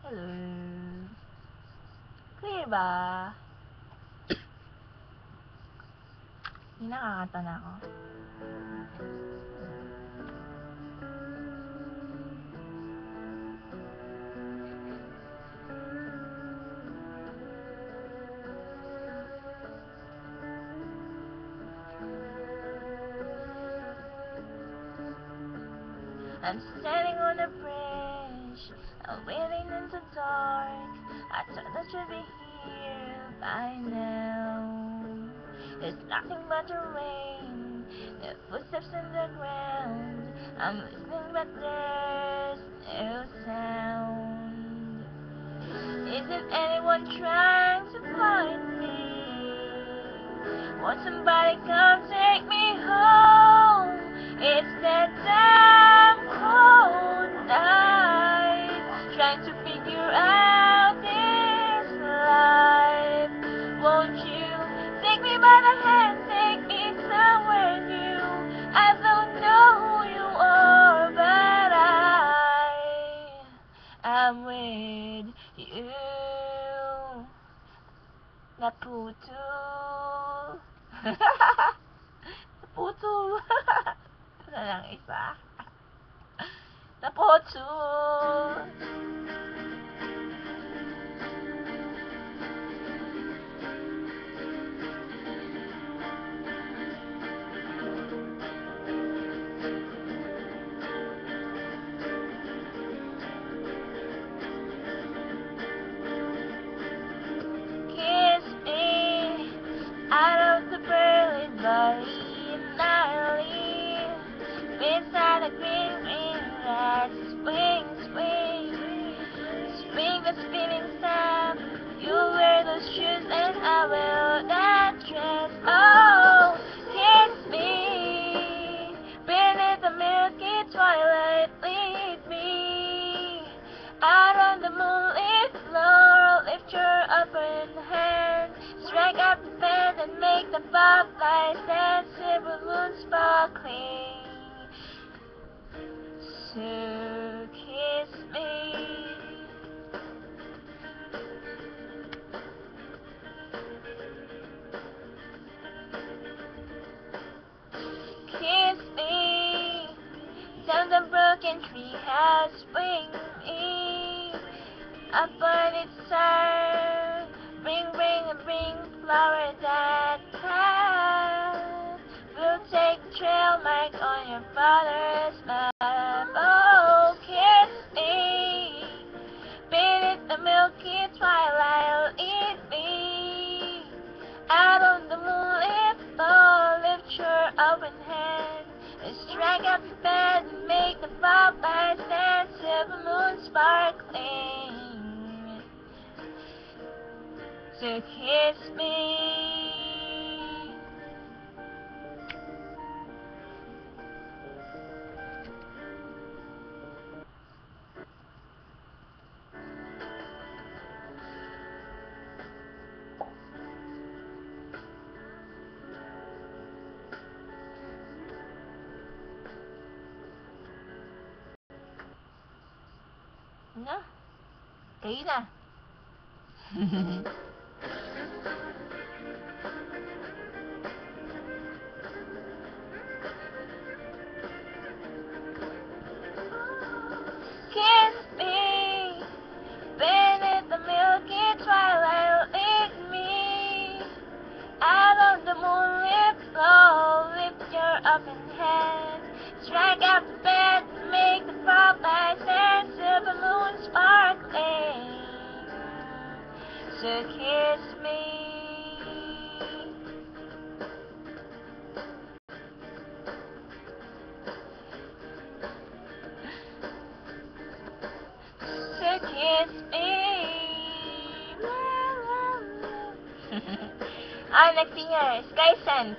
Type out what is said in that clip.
Hello. Clear ba? Hindi nakakanta na ako. I'm standing on a bridge, I'm waiting in the dark. I thought that you'd be here by now. There's nothing but the rain, the footsteps in the ground. I'm listening but there's no sound. Isn't anyone trying to find me? Won't somebody come take me home? It's that damn cold night, trying to figure out this life. Won't you take me by the hand, take me somewhere new? I don't know who you are, but I'm with you. Naputol. Naputol. Ito na lang isa. Naputol. Kiss me out of the pearly body nightly, beside the green grass. Swing, swing, swing the spinning sand. You wear those shoes and I wear that dress. Oh, kiss me beneath the milky twilight. Lead me out on the moonlit floor. Lift your open hand, strike up the band and make the spotlight dance. Silver moon sparkling. So kiss me. Kiss me down the broken treehouse. Swing me up on its side. Bring flower that path. We'll take the trail mark on your father's map. Oh, kiss me beneath the milky twilight. Lead me out on the moonlit floor. Lift your open hand and strike up the band and make the spotlight dance. Silver moon sparkling. So kiss me. No? Kayo na. Kiss me beneath the milky twilight. Lead me out on the moonlit floor. Lift your open hand, strike out the band, make the spotlight dance. Silver moon sparkling. So kiss me. So kiss me. Our next singer, Sky Sense.